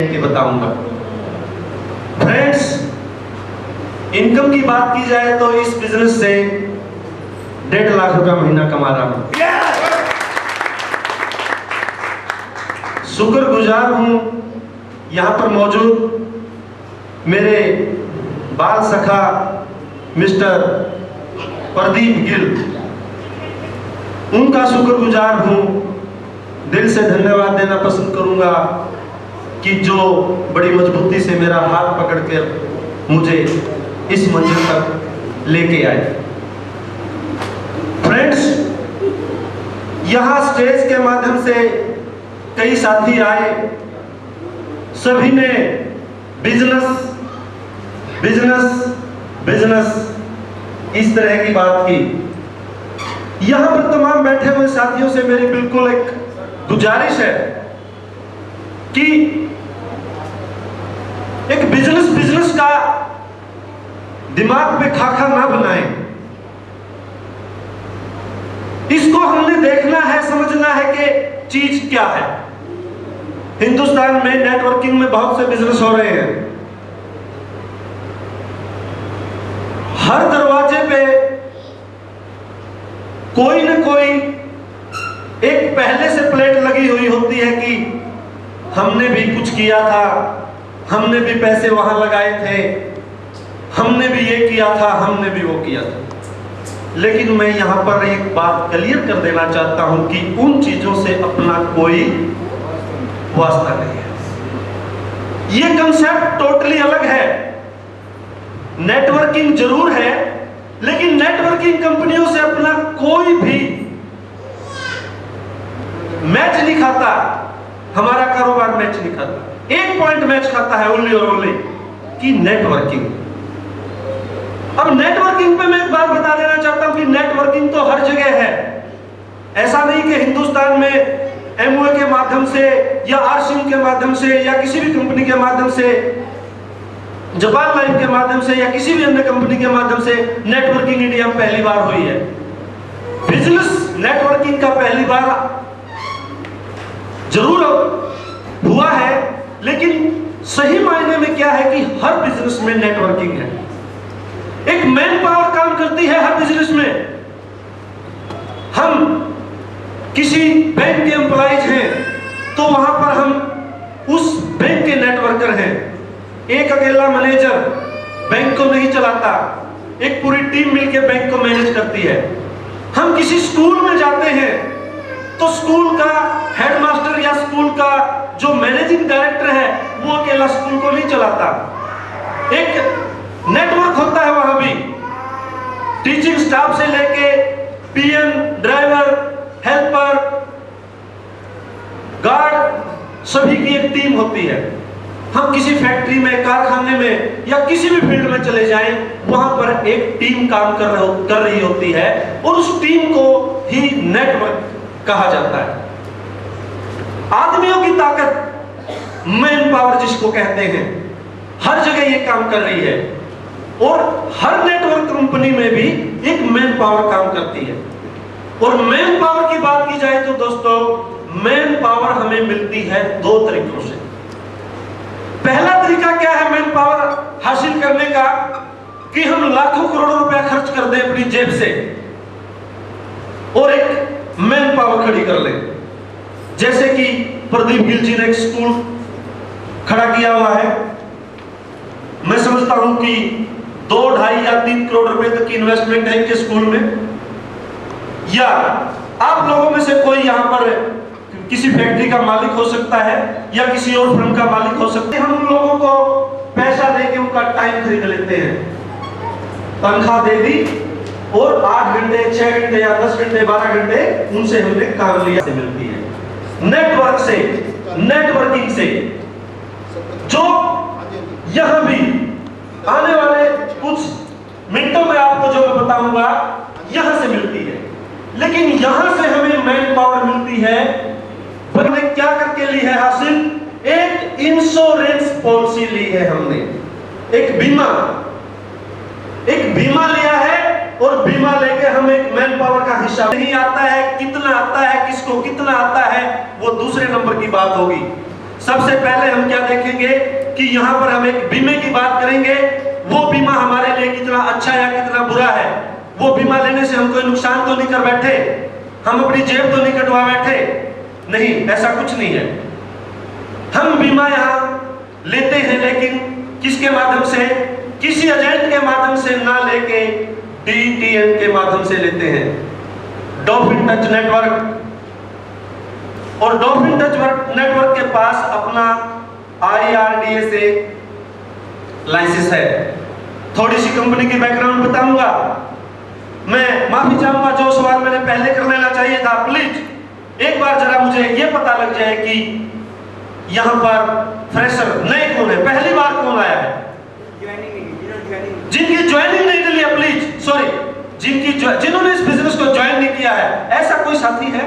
बताऊंगा। Friends, income की बात की जाए तो इस बिजनेस से 1.5 लाख रुपया महीना कमा रहा हूं। शुक्रगुजार हूं यहां पर मौजूद मेरे बाल सखा मिस्टर प्रदीप गिल, उनका शुक्रगुजार हूं। दिल से धन्यवाद देना पसंद करूंगा कि जो बड़ी मजबूती से मेरा हाथ पकड़ कर मुझे इस मंजिल तक लेके आए। फ्रेंड्स, यहां स्टेज के माध्यम से कई साथी आए, सभी ने बिजनेस बिजनेस बिजनेस इस तरह की बात की। यहां पर तमाम बैठे हुए साथियों से मेरी बिल्कुल एक गुजारिश है कि एक बिजनेस का दिमाग पे खाका ना बनाएं। इसको हमने देखना है, समझना है कि चीज क्या है। हिंदुस्तान में नेटवर्किंग में बहुत से बिजनेस हो रहे हैं। हर दरवाजे पे कोई न कोई एक पहले से प्लेट लगी हुई होती है कि हमने भी कुछ किया था, हमने भी पैसे वहां लगाए थे, हमने भी ये किया था, हमने भी वो किया था। लेकिन मैं यहां पर एक बात क्लियर कर देना चाहता हूं कि उन चीजों से अपना कोई वास्ता नहीं है। ये कंसेप्ट टोटली अलग है। नेटवर्किंग जरूर है, लेकिन नेटवर्किंग कंपनियों से अपना कोई भी मैच नहीं खाता। हमारा कारोबार मैच नहीं खाता। एक पॉइंट मैच खाता है ओनली और ओनली कि नेटवर्किंग। अब नेटवर्किंग पे मैं एक बात बता देना चाहता हूं कि नेटवर्किंग तो हर जगह है। ऐसा नहीं कि हिंदुस्तान में एमवे के माध्यम से या आरसिम के माध्यम से या किसी भी कंपनी के माध्यम से, जापान लाइन के माध्यम से या किसी भी अन्य कंपनी के माध्यम से नेटवर्किंग इंडिया में पहली बार हुई है। बिजनेस नेटवर्किंग का पहली बार जरूर हुआ है, लेकिन सही मायने में क्या है कि हर बिजनेस में नेटवर्किंग है। एक मैन पावर काम करती है हर बिजनेस में। हम किसी बैंक के एम्प्लॉइज हैं तो वहां पर हम उस बैंक के नेटवर्कर हैं। एक अकेला मैनेजर बैंक को नहीं चलाता, एक पूरी टीम मिलकर बैंक को मैनेज करती है। हम किसी स्कूल में जाते हैं तो स्कूल का हेडमास्टर या स्कूल का जो मैनेजिंग डायरेक्टर है वो अकेला स्कूल को नहीं चलाता। एक नेटवर्क होता है वहां भी। टीचिंग स्टाफ से लेके पीएन, ड्राइवर, हेल्पर, गार्ड, सभी की एक टीम होती है। हम किसी फैक्ट्री में, कारखाने में या किसी भी फील्ड में चले जाएं, वहां पर एक टीम काम कर रही होती है और उस टीम को ही नेटवर्क कहा जाता है। आदमियों की ताकत, मैन पावर जिसको कहते हैं, हर जगह ये काम कर रही है और हर नेटवर्क कंपनी में भी एक मैन पावर काम करती है। और मैन पावर की बात की जाए तो दोस्तों, मैन पावर हमें मिलती है दो तरीकों से। पहला तरीका क्या है मैन पावर हासिल करने का कि हम लाखों करोड़ों रुपया खर्च कर दें अपनी जेब से और एक मैन पावर खड़ी कर ले। जैसे कि प्रदीप गिल जी ने एक स्कूल खड़ा किया हुआ है। मैं समझता हूं कि 2, 2.5 या 3 करोड़ रुपए तक की इन्वेस्टमेंट है इनके स्कूल में। या आप लोगों में से कोई यहां पर किसी फैक्ट्री का मालिक हो सकता है या किसी और फर्म का मालिक हो सकता है। हम उन लोगों को पैसा देके उनका टाइम खरीद लेते हैं, तनख्वाह दे दी और 8 घंटे, 6 घंटे या 10 घंटे, 12 घंटे उनसे हमने काम लिया से मिलती है। नेटवर्क से, नेटवर्किंग से, जो यहां भी आने वाले कुछ मिनटों में आपको जो मैं बताऊंगा यहां से मिलती है। लेकिन यहां से हमें मैन पावर मिलती है, हमने क्या करके ली है हासिल? एक इंश्योरेंस पॉलिसी ली है हमने, एक बीमा लिया है और बीमा लेके हम एक मैन पावर का हिस्सा नहीं आता है। कितना आता है, किसको कितना आता है, वो दूसरे नंबर की बात होगी। सबसे पहले हम क्या देखेंगे कि यहां पर हम एक बीमे की बात करेंगे। वो बीमा हमारे लिए कितना अच्छा या कितना बुरा है। वो बीमा लेने से हम कोई नुकसान तो नहीं कर बैठे, हम अपनी जेब तो नहीं कटवा बैठे, नहीं, ऐसा कुछ नहीं है। हम बीमा यहां लेते हैं, लेकिन किसके माध्यम से? किसी एजेंट के माध्यम से ना लेके DTN के माध्यम से लेते हैं, डॉल्फिन टच नेटवर्क। और डॉल्फिन टच नेटवर्क के पास अपना IRDA से लाइसेंस है। थोड़ी सी कंपनी की बैकग्राउंड बताऊंगा। मैं माफी चाहूंगा, जो सवाल मैंने पहले कर लेना चाहिए था, प्लीज एक बार जरा मुझे यह पता लग जाए कि यहां पर फ्रेशर नए कौन है, पहली बार कौन आया है? जिनकी ज्वाइनिंग नहीं मिली है, प्लीज सॉरी, जिन्होंने इस बिजनेस को ज्वाइन नहीं किया है, ऐसा कोई साथी है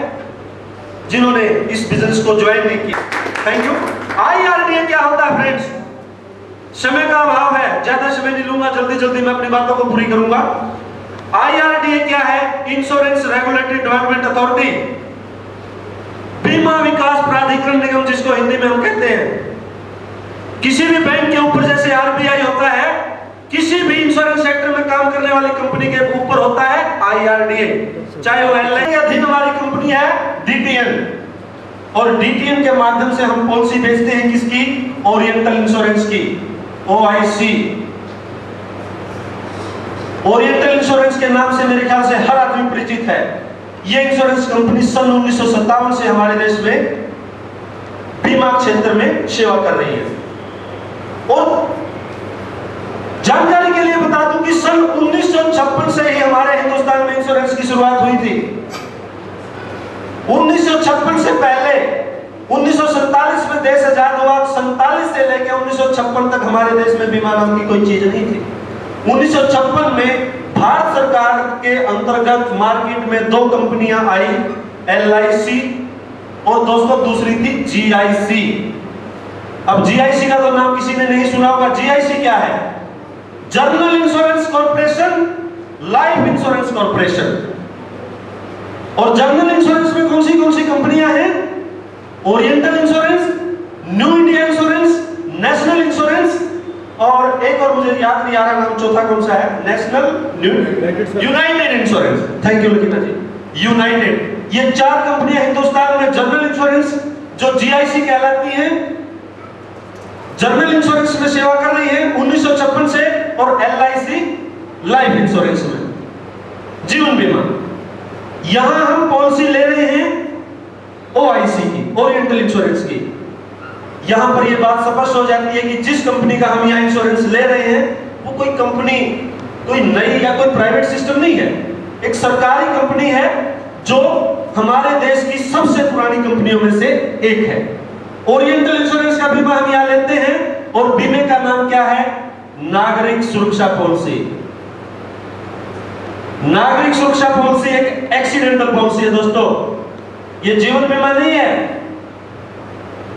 जिन्होंने इस बिजनेस को ज्वाइन नहीं किया? Thank you. IRDA क्या होता है फ्रेंड्स? समय का अभाव है, ज्यादा समय नहीं लूंगा, जल्दी जल्दी मैं अपनी बातों को पूरी करूंगा। IRDA क्या है? इंश्योरेंस रेगुलेटरी डेवलपमेंट अथॉरिटी, बीमा विकास प्राधिकरण निगम, जिसको हिंदी में हम कहते हैं। किसी भी बैंक के ऊपर जैसे RBI होता है, किसी भी इंश्योरेंस सेक्टर में काम करने वाली कंपनी के ऊपर होता है IRDA, चाहे वो LIC के अधीन हमारी कंपनी है DTN। और DTN के माध्यम से हम पॉलिसी बेचते हैं किसकी? ओरिएंटल इंश्योरेंस की, OIC। ओरिएंटल इंश्योरेंस के नाम से मेरे ख्याल से हर आदमी परिचित है। यह इंश्योरेंस कंपनी सन 1957 से हमारे देश में बीमा क्षेत्र में सेवा कर रही है। और जानकारी के लिए बता दूं कि सन 1956 से ही हमारे हिंदुस्तान में इंश्योरेंस की शुरुआत हुई थी। 1956 से पहले 1947 में देश आजाद हुआ, 47 से लेकर 1956 तक हमारे देश में बीमा नाम की कोई चीज नहीं थी। 1956 में भारत सरकार के अंतर्गत मार्केट में दो कंपनियां आई, LIC और दोस्तों दूसरी थी GIC। अब GIC का तो नाम किसी ने नहीं सुना होगा। GIC क्या है? General insurance corporation, life insurance corporation. और जनरल इंश्योरेंस में कौन सी कंपनियां हैं? Oriental insurance, new India insurance, national insurance, और एक और मुझे याद नहीं आ रहा नाम, चौथा कौन सा है? United Insurance. Thank you Lakina ji, United. ये चार कंपनियां हिंदुस्तान में जनरल इंश्योरेंस, जो GIC कहलाती है, जनरल इंश्योरेंस में सेवा कर रही है 1956 से, और LIC लाइफ इंश्योरेंस में, जीवन बीमा। यहां हम पॉलिसी ले रहे हैं OIC की, ओरिएंटल इंश्योरेंस की। यहां पर यह बात स्पष्ट हो जाती है कि जिस कंपनी का हम यहां इंश्योरेंस ले रहे हैं वो कोई कंपनी, कोई नई या कोई प्राइवेट सिस्टम नहीं है, एक सरकारी कंपनी है जो हमारे देश की सबसे पुरानी कंपनियों में से एक है। ओरिएंटल इंश्योरेंस का बीमा हम यहां लेते हैं, और बीमे का नाम क्या है? नागरिक सुरक्षा पॉलिसी। नागरिक सुरक्षा पॉलिसी एक एक्सीडेंटल पॉलिसी है दोस्तों, ये जीवन बीमा नहीं है।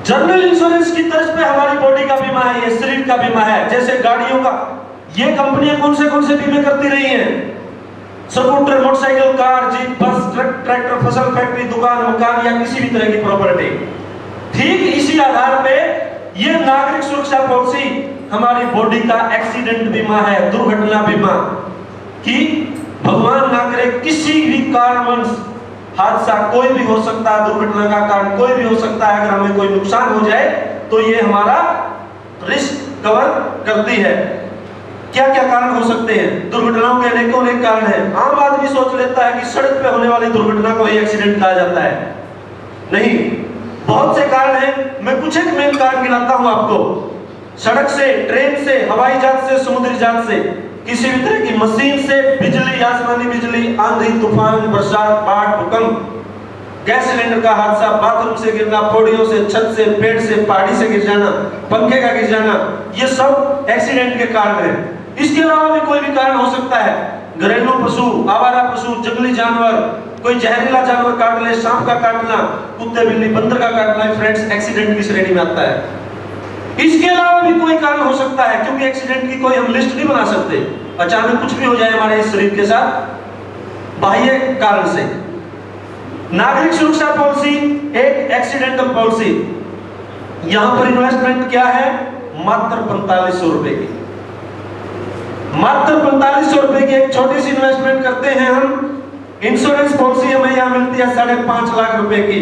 जनरल इंश्योरेंस की तर्ज पे हमारी बॉडी का बीमा है, ये शरीर का बीमा है। जैसे गाड़ियों का, ये कंपनियां कौन से बीमे करती रही हैं? स्कूटर, मोटरसाइकिल, कार, जीप, बस, ट्रक, ट्रैक्टर, फसल, फैक्ट्री, दुकान, मकान या किसी भी तरह की प्रॉपर्टी। ठीक इसी आधार पे ये नागरिक सुरक्षा पॉलिसी हमारी बॉडी का एक्सीडेंट बीमा है, दुर्घटना बीमा, कि भगवान ना करे किसी भी कारणवश हादसा कोई भी हो सकता है, दुर्घटना का कारण कोई भी हो सकता है, अगर हमें कोई नुकसान हो जाए तो ये हमारा रिस्क कवर करती है। क्या क्या कारण हो सकते हैं? दुर्घटनाओं के अनेकों अनेक कारण हैं। आम आदमी सोच लेता है कि सड़क पे होने वाली दुर्घटना को ही एक्सीडेंट कहा जाता है, नहीं, बहुत से कारण हैं। मैं कुछ एक मेन कारण गिनाता हूं आपको। सड़क से, ट्रेन से, हवाई जहाज से, समुद्री जहाज से, किसी भी तरह की मशीन से, बिजली, आसमानी बिजली, आंधी, तूफान, बरसात, बाढ़, भूकंप, गैस सिलेंडर का हादसा, बाथरूम से गिरना, पौड़ियों से, छत से, पेड़ से, पहाड़ी से गिर जाना, पंखे का गिर जाना, ये सब एक्सीडेंट के कारण है। इसके अलावा भी कोई भी कारण हो सकता है। घरेलू पशु, आवारा पशु, जंगली जानवर, कोई जहरीला जानवर काट ले, सांप का काटना, कुत्ते, बिल्ली, बंदर का काटना, फ्रेंड्स एक्सीडेंट की श्रेणी में आता है। इसके अलावा भी कोई कारण हो सकता है, क्योंकि एक्सीडेंट की कोई हम लिस्ट नहीं बना सकते। अचानक कुछ भी हो जाए हमारे इस शरीर के साथ बाह्य कारण से। नागरिक सुरक्षा पॉलिसी एक एक्सीडेंटल पॉलिसी। यहां पर इन्वेस्टमेंट क्या है? मात्र 4500 रुपए की, मात्र 4500 रुपए की एक छोटी सी इन्वेस्टमेंट करते हैं हम। इंश्योरेंस पॉलिसी हमें यहां मिलती है 5.5 लाख रुपए की।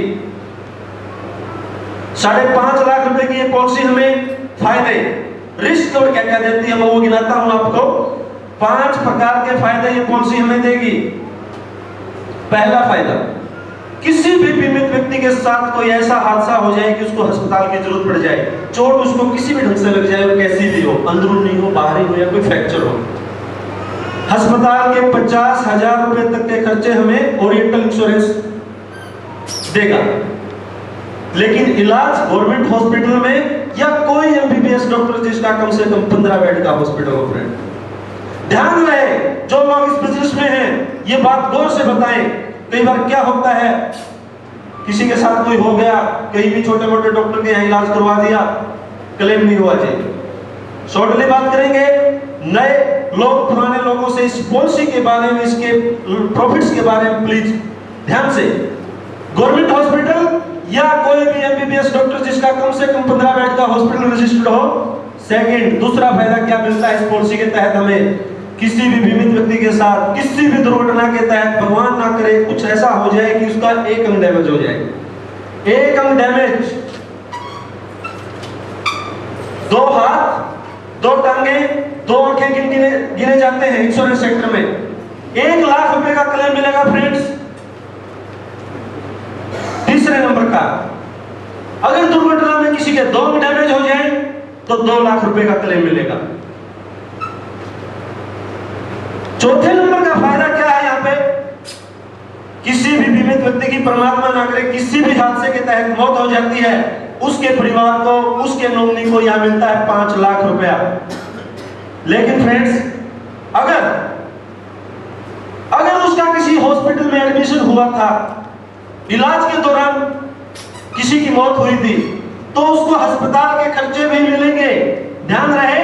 5.5 लाख रुपए की ये पॉलिसी हमें फायदे, रिस्क और क्या क्या देती है मैं वो गिनाता हूं आपको। 5 प्रकार के फायदे ये पॉलिसी हमें देगी। पहला फायदा, किसी भी बीमित व्यक्ति के साथ कोई ऐसा हादसा हो जाए कि उसको अस्पताल की जरूरत पड़ जाए, चोट उसको किसी भी ढंग से लग जाए, वो कैसी भी हो, अंदरूनी हो, बाहरी हो या कोई फ्रैक्चर हो, अस्पताल के 50,000 रुपए तक के खर्चे हमें ओरिएंटल इंश्योरेंस देगा। लेकिन इलाज गवर्नमेंट हॉस्पिटल में या कोई एमबीबीएस डॉक्टर जिसका कम से कम 15 बेड का हॉस्पिटल हो, फ्रेंड ध्यान रहे जो लोग इस बिजनेस में हैं ये बात गौर से बताएं। कई बार क्या होता है, किसी के साथ कोई हो गया, कहीं भी छोटे मोटे डॉक्टर के यहाँ इलाज करवा दिया, क्लेम नहीं हुआ चाहिए। शॉर्टली बात करेंगे, नए लोग पुराने लोगों से इस पॉलिसी के बारे में, इसके प्रॉफिट्स के बारे में प्लीज ध्यान से। गवर्नमेंट हॉस्पिटल या कोई भी एमबीबीएस डॉक्टर जिसका कम से कम 15 बेड का हॉस्पिटल रजिस्टर्ड हो। सेकंड, दूसरा फायदा क्या मिलता है इस पॉलिसी के तहत हमें? किसी भी बीमित व्यक्ति के साथ किसी भी दुर्घटना के तहत, भगवान ना करे, कुछ ऐसा हो जाए कि उसका एक अंग डैमेज हो जाए, एक अंग डैमेज, 2 हाथ, 2 टांगे, 2 आंखें गिने जाते हैं इंश्योरेंस सेक्टर में, 1 लाख रुपए का क्लेम मिलेगा फ्रेंड्स। तीसरे नंबर का, अगर दुर्घटना में किसी के 2 अंग डैमेज हो जाए तो 2 लाख रुपए का क्लेम मिलेगा। चौथे नंबर का फायदा क्या है यहाँ पे? किसी भी बीमित व्यक्ति की, परमात्मा ना करे, किसी भी हादसे के तहत मौत हो जाती है, उसके परिवार को, उसके नॉमिनी को यहाँ मिलता है 5 लाख रुपया। लेकिन फ्रेंड्स, अगर उसका किसी हॉस्पिटल में एडमिशन हुआ था, इलाज के दौरान किसी की मौत हुई थी, तो उसको अस्पताल के खर्चे भी मिलेंगे। ध्यान रहे,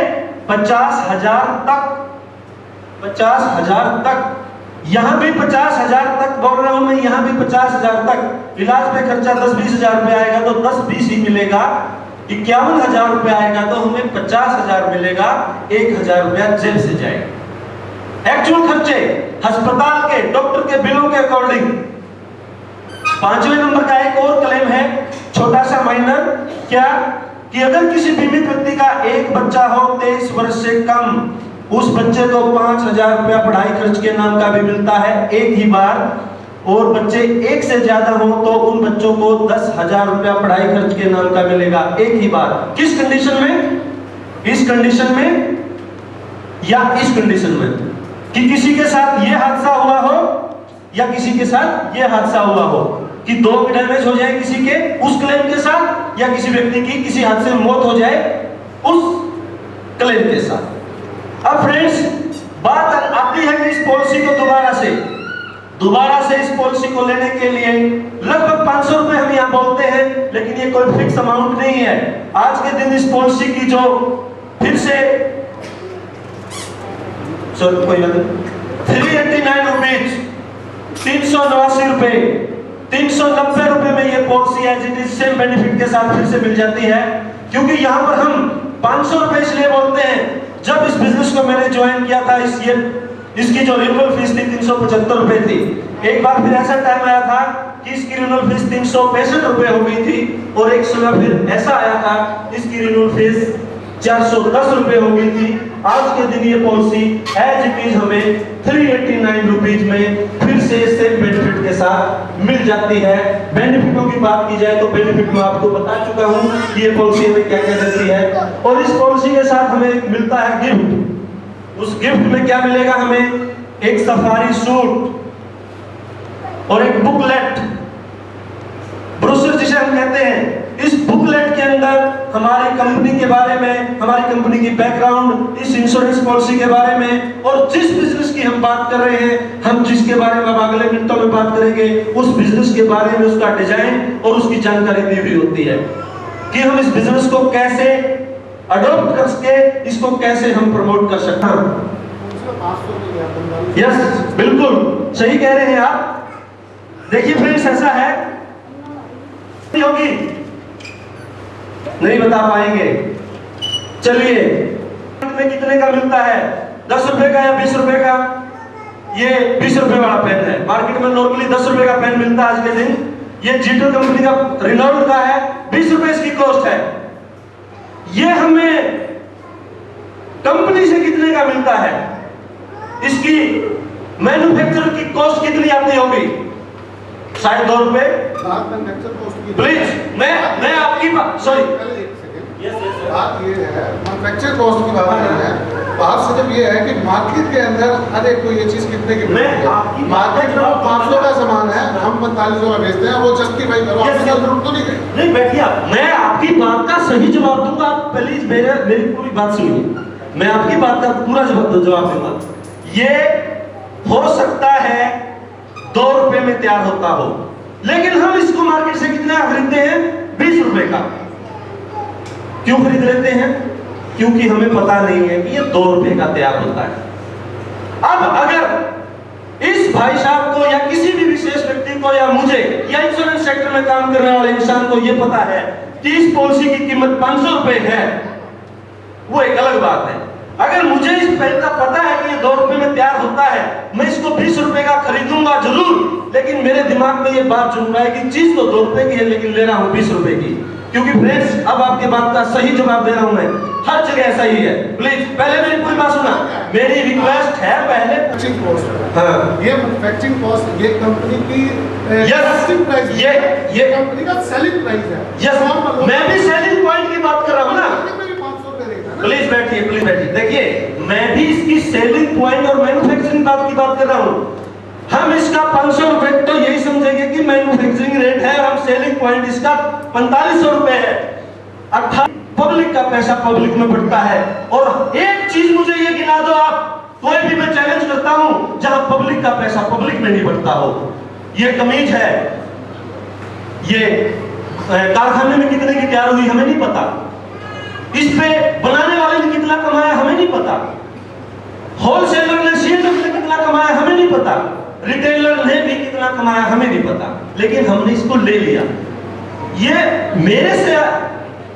50,000 तक, 50,000 तक, यहां भी 50,000 तक बोल रहा हूं मैं, यहां भी 50,000 तक। इलाज पे खर्चा 10-20 हजार रुपए आएगा तो 10-20 ही मिलेगा। 51,000 रुपए आएगा तो हमें 50,000 मिलेगा, 1,000 रुपया जेब से जाएगा। एक्चुअल खर्चे अस्पताल के, डॉक्टर के बिलों के अकॉर्डिंग। 5वें नंबर का एक और क्लेम है, छोटा सा माइनर, क्या कि अगर किसी बीमित व्यक्ति का एक बच्चा हो 23 वर्ष से कम, उस बच्चे को 5,000 रुपया पढ़ाई खर्च के नाम का भी मिलता है एक ही बार, और बच्चे 1 से ज्यादा हो तो उन बच्चों को 10,000 रुपया पढ़ाई खर्च के नाम का मिलेगा एक ही बार। किस कंडीशन में? इस कंडीशन में या इस कंडीशन में कि किसी के साथ ये हादसा हुआ हो या किसी के साथ ये हादसा हुआ हो, कि 2 डैमेज हो जाए किसी के उस क्लेम के साथ, या किसी व्यक्ति की किसी हादसे में मौत हो जाए उस क्लेम के साथ। अब फ्रेंड्स, बात आती है कि इस पॉलिसी को दोबारा से इस पॉलिसी को लेने के लिए लगभग 500 रुपए हम यहाँ बोलते हैं, लेकिन ये कोई फिक्स अमाउंट नहीं है। आज के दिन इस पॉलिसी की जो फिर से 389 रुपीज, 389 रुपए, 390 रुपए में ये policy as it is same benefit के साथ फिर से मिल जाती है। क्योंकि यहाँ पर हम 500 रुपए इसलिए बोलते हैं, जब इस बिजनेस को मैंने ज्वाइन किया था, इसकी जो रिन्यूअल फीस थी 375 रुपए थी। एक बार फिर ऐसा टाइम आया था कि इसकी रिन्यूअल फीस 365 रुपए हो गई थी, और एक समय फिर ऐसा आया था इसकी रिन्यूअल फीस 410 रुपए हो गई थी। आज के दिन ये पॉलिसी एज इट इज हमें 389 रुपीज में फिर से सेम बेनिफिट के साथ मिल जाती है। बेनिफिटों की बात की जाए तो बेनिफिट मैं आपको बता चुका हूं कि ये पॉलिसी हमें क्या क्या देती है, और इस पॉलिसी के साथ हमें मिलता है गिफ्ट। उस गिफ्ट में क्या मिलेगा हमें? एक सफारी सूट और एक बुकलेट, ब्रोशर जिसे हम कहते हैं। इस बुकलेट के अंदर हमारी कंपनी के बारे में, हमारी कंपनी की बैकग्राउंड, इस इंश्योरेंस पॉलिसी के बारे में, और जिस बिजनेस की हम बात कर रहे हैं, हम जिसके बारे में अगले मिनटों में बात करेंगे, उस बिजनेस के बारे में, उसका डिजाइन और उसकी जानकारी दी हुई होती है कि हम इस बिजनेस को कैसे अडॉप्ट करके इसको कैसे हम प्रमोट कर सकते हैं। यस, बिल्कुल सही कह रहे हैं आप। देखिए फ्रेंड्स, ऐसा है होगी नहीं बता पाएंगे। चलिए, में कितने का मिलता है? 10 रुपए का या 20 रुपए का? ये 20 रुपए वाला पेन है। मार्केट में नॉर्मली 10 रुपए का पेन मिलता है आज के दिन। ये जीटो कंपनी का रिनॉल्ड का है, 20 रुपए इसकी कॉस्ट है। ये हमें कंपनी से कितने का मिलता है? इसकी मैन्युफैक्चर की कॉस्ट कितनी आती होगी? शायद 2 रुपए। प्लीज, मैं आपकी बात, सॉरी, बात ये है, मैन्युफैक्चर कॉस्ट की बात नहीं है। बात सिर्फ ये है कि मार्केट के अंदर हर एक को ये चीज कितने की मार्केट में 500 का सामान है, हम 4500 का बेचते हैं, वो जस्टिफाई करो। जरूरत तो नहीं है। नहीं बैठिए, मैं आपकी बात का सही जवाब दूंगा। आप प्लीज मेरी पूरी बात सुनिए। मैं आपकी बात का पूरा जवाब दूंगा। ये हो सकता है 2 रुपए में तैयार होता हो, लेकिन हम इसको मार्केट से कितना खरीदते हैं? 20 रुपए का। क्यों खरीद लेते हैं? क्योंकि हमें पता नहीं है कि ये 2 रुपए का तैयार होता है। अब अगर इस भाई साहब को या किसी भी विशेष व्यक्ति को या मुझे या इंश्योरेंस सेक्टर में काम करने वाले इंसान को ये पता है कि इस पॉलिसी की कीमत 500 रुपए है, वो एक अलग बात है। अगर मुझे इस पेन का पता है कि ये 2 रुपए में तैयार होता है, मैं इसको 20 रुपए का खरीदूंगा जरूर, लेकिन मेरे दिमाग में ये बात जुड़ रहा है कि चीज तो 2 रुपए की है, लेकिन ले रहा हूं 20 रुपए की। क्योंकि फ्रेंड्स, अब आपके बात का सही जवाब दे रहा हूं मैं। हर जगह ऐसा ही है। प्लीज पहले मेरी पूरी बात सुना। मेरी रिक्वेस्ट है पहले। हाँ, ये मैन्युफैक्चरिंग कॉस्ट, ये कंपनी की प्राइस, ये कंपनी का सेलिंग प्राइस है। यस, मैं भी सेलिंग पॉइंट की बात कर रहा हूं ना। प्लीज बैठिए, प्लीज बैठिए। देखिए, मैं भी इसकी सेलिंग पॉइंट और मैन्युफैक्चरिंग की बात कर रहा हूं। हम इसका 500 रुपए तो यही समझेंगे कि मैन्युफैक्चरिंग रेट है, और हम सेलिंग पॉइंट इसका 4500 रुपए है। अर्थात पब्लिक का पैसा पब्लिक में बढ़ता है। और एक चीज मुझे ये गिना दो आप, कोई भी मैं चैलेंज करता हूं जहां पब्लिक का पैसा पब्लिक में नहीं बढ़ता हो। ये कमीज है, ये कारखाने में कितने की तैयार हुई हमें नहीं पता। इस पे बनाने वाले ने कितना कमाया हमें नहीं पता। होलसेलर ने सीएनएफ ने कितना कमाया हमें नहीं पता। रिटेलर ने भी कितना कमाया हमें नहीं पता। लेकिन हमने इसको ले लिया। ये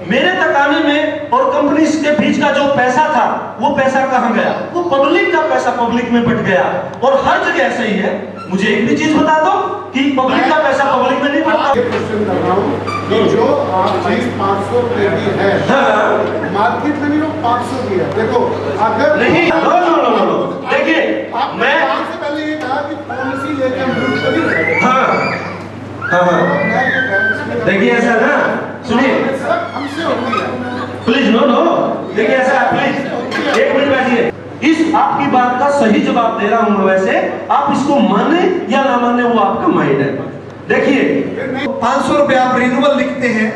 मेरे तक आने में और कंपनी के बीच का जो पैसा था, वो पैसा कहां गया? वो पब्लिक का पैसा पब्लिक में बट गया। और हर जगह ऐसा ही है। मुझे एक भी चीज बता दो कि पब्लिक का पैसा पब्लिक में नहीं बढ़ता। ये क्वेश्चन कर रहा हूं कि जो आप चीज 500 रुपए की है, मार्केट में भी वो 500 की है। देखो, अगर नहीं, नो, देखिए, मैं से पहले ये कहा कि पॉलिसी लेके हम विरुद्ध नहीं है। हाँ, देखिए ऐसा ना, सुनिए, हमसे होती है। प्लीज नो, देखिए ऐसा, प्लीज एक मिनट बैठिए। इस आपकी बात का सही जवाब दे रहा हूं मैं। वैसे आप इसको माने या ना माने, वो आपका माइंड है। देखिए, 500 रुपए आप रिन्यूअल लिखते हैं,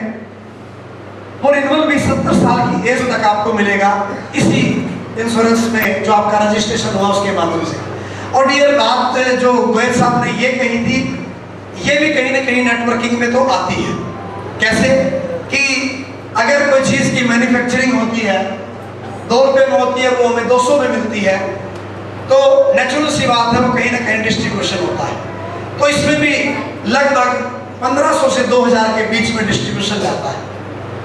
वो रिन्यूअल भी 70 साल की एज तक आपको मिलेगा इसी इंश्योरेंस में, जो आपका रजिस्ट्रेशन हुआ उसके माध्यम से। और डियर, बात जो गोयल साहब ने ये कही थी, ये भी कहीं ना कहीं नेटवर्किंग में तो आती है। कैसे कि अगर कोई चीज की मैन्युफैक्चरिंग होती है, 2 रुपए में होती है, वो हमें 200 में मिलती है, तो नेचुरल सी बात है वो कहीं ना कहीं डिस्ट्रीब्यूशन होता है। तो इसमें भी लगभग 1500 से 2000 के बीच में डिस्ट्रीब्यूशन जाता है।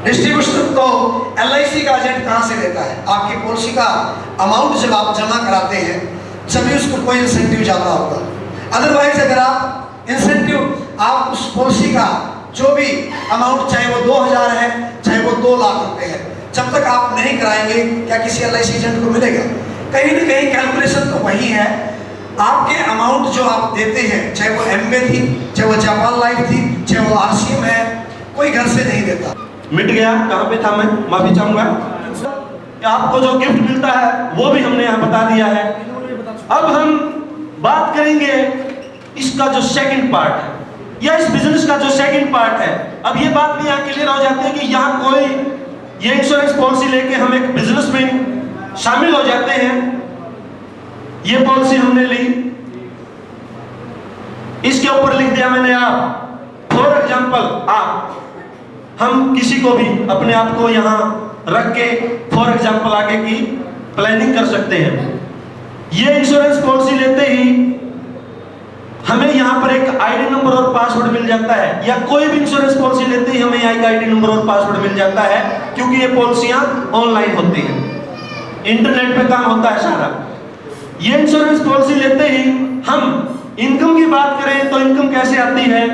डिस्ट्रीब्यूशन तो LIC का एजेंट कहाँ से देता है? आपकी पॉलिसी का अमाउंट जब आप जमा कराते हैं, जब उसको कोई इंसेंटिव जाता होगा। अदरवाइज अगर आप इंसेंटिव, आप उस पॉलिसी का जो भी अमाउंट, चाहे वो 2000 है, चाहे वो 2 लाख रुपए है, जब तक आप नहीं कराएंगे, क्या किसी LIC एजेंट को मिलेगा? कहीं ना कहीं कैलकुलेशन तो वही है। आपके अमाउंट जो आप देते हैं, चाहे वो एमवे थी, चाहे वो जापान लाइफ थी, चाहे वो RCM है, कोई घर से नहीं देता। मिट गया, कहां पे था मैं, माफी चाहूंगा। आपको जो गिफ्ट मिलता है वो भी हमने यहाँ बता दिया है। अब हम बात करेंगे इसका जो सेकंड पार्ट है, या इस बिजनेस का जो सेकंड पार्ट है। अब ये बात भी यहाँ क्लियर हो जाती है कि यहाँ कोई ये इंश्योरेंस पॉलिसी लेके हम एक बिजनेस में शामिल हो जाते हैं। ये पॉलिसी हमने ली, इसके ऊपर लिख दिया मैंने आप, फॉर एग्जाम्पल आप, हम किसी को भी अपने आप को यहां रख के फॉर एग्जाम्पल आगे की प्लानिंग कर सकते हैं। ये इंश्योरेंस पॉलिसी लेते ही हमें यहाँ पर एक आईडी नंबर और पासवर्ड मिल जाता है, या कोई भी इंश्योरेंस पॉलिसी लेते ही हमें यहाँ एक आईडी नंबर और पासवर्ड मिल जाता है, क्योंकि ये पॉलिसियां ऑनलाइन होती हैं, इंटरनेट पे काम होता है सारा। ये इंश्योरेंस पॉलिसी लेते ही हम इनकम की बात करें तो इनकम कैसे आती है,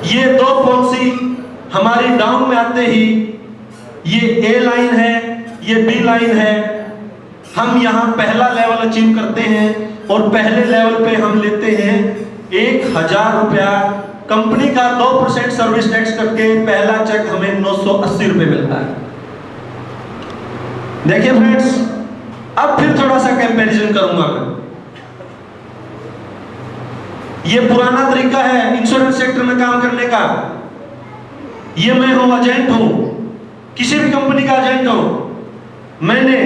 ये दो पॉलिसी हमारी डाउन में आते ही, ये ए लाइन है, ये बी लाइन है, हम यहाँ पहला लेवल अचीव करते हैं और पहले लेवल पे हम लेते हैं 1000 रुपया, कंपनी का 2% सर्विस टैक्स करके पहला चेक हमें 980 रुपए मिलता है। देखिए फ्रेंड्स, अब फिर थोड़ा सा कंपैरिजन करूंगा मैं। ये पुराना तरीका है इंश्योरेंस सेक्टर में काम करने का। ये मैं हूं, एजेंट हूं, किसी भी कंपनी का एजेंट हूं, मैंने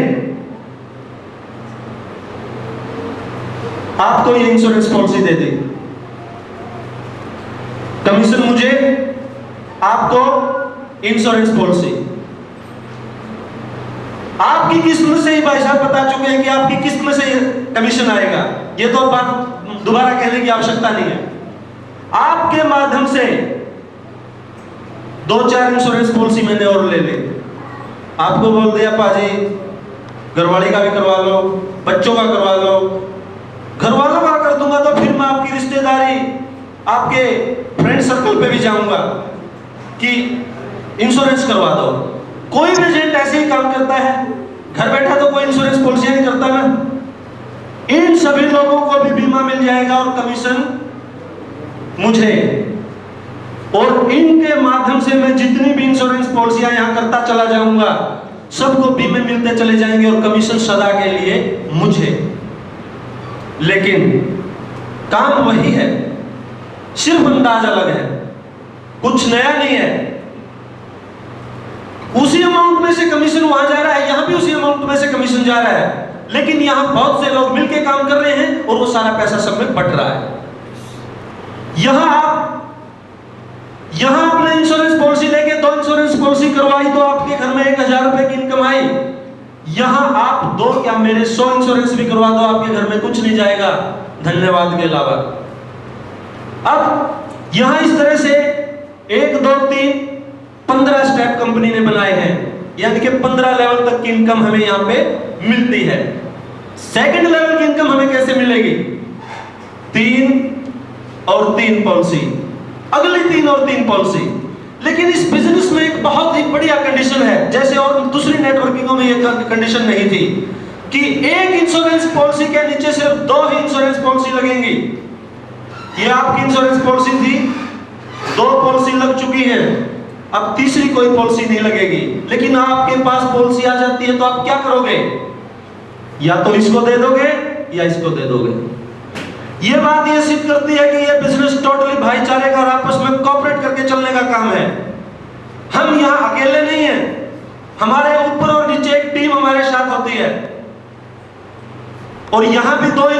आपको ये इंश्योरेंस पॉलिसी दे दी, कमीशन मुझे, आपको इंश्योरेंस पॉलिसी। आपकी किस्त में से ही भाई साहब बता चुके हैं कि आपकी किस्त में से कमीशन आएगा, ये तो बात दोबारा कहने की आवश्यकता नहीं है। आपके माध्यम से 2-4 इंश्योरेंस पॉलिसी मैंने और ले ली, आपको बोल दिया पाजी घरवाली का भी करवा लो, बच्चों का करवा लो, घर वालों का कर दूंगा तो फिर मैं आपकी रिश्तेदारी, आपके फ्रेंड सर्कल पे भी जाऊंगा कि इंश्योरेंस करवा दो। कोई भी एजेंट ऐसे ही काम करता है, घर बैठा तो कोई इंश्योरेंस पॉलिसी नहीं करता ना। इन सभी लोगों को भी बीमा मिल जाएगा और कमीशन मुझे, और इनके माध्यम से मैं जितनी भी इंश्योरेंस पॉलिसियां यहां करता चला जाऊंगा, सबको बीमे मिलते चले जाएंगे और कमीशन सदा के लिए मुझे। लेकिन काम वही है, सिर्फ अंदाज अलग है, कुछ नया नहीं है। उसी अमाउंट में से कमीशन वहां जा रहा है, यहां भी उसी अमाउंट में से कमीशन जा रहा है, लेकिन यहां बहुत से लोग मिलकर काम कर रहे हैं और वो सारा पैसा सब में बट रहा है। यहां आपने इंश्योरेंस पॉलिसी लेके 2 इंश्योरेंस पॉलिसी करवाई तो आपके घर में 1000 रुपए की इनकम आई। यहां आप 2 क्या मेरे 100 इंश्योरेंस भी करवा दो, आपके घर में कुछ नहीं जाएगा धन्यवाद के अलावा। अब यहां इस तरह से 1 2 3 15 स्टेप कंपनी ने बनाए हैं, यानी कि 15 लेवल तक की इनकम हमें यहां पे मिलती है। सेकंड लेवल की इनकम हमें कैसे मिलेगी? 3 और 3 पॉलिसी, अगली 3 और 3 पॉलिसी। लेकिन इस बिजनेस में एक बहुत ही बढ़िया कंडीशन है, जैसे और दूसरी नेटवर्किंगों में ये कंडीशन नहीं थी कि एक इंश्योरेंस पॉलिसी के नीचे सिर्फ 2 ही इंश्योरेंस पॉलिसी लगेंगी। ये आपकी इंश्योरेंस पॉलिसी थी, 2 पॉलिसी लग चुकी है, अब तीसरी कोई पॉलिसी नहीं लगेगी। लेकिन आपके पास पॉलिसी आ जाती है तो आप क्या करोगे? या तो इसको दे दोगे या इसको दे दोगे। ये बात ये सिद्ध करती है कि ये बिजनेस टोटली भाईचारे का और आपस में कोऑपरेट करके चलने का काम है। हम यहाँ अकेले नहीं हैं, हमारे ऊपर और नीचे एक टीम हमारे साथ होती है, और यहाँ भी 2 ही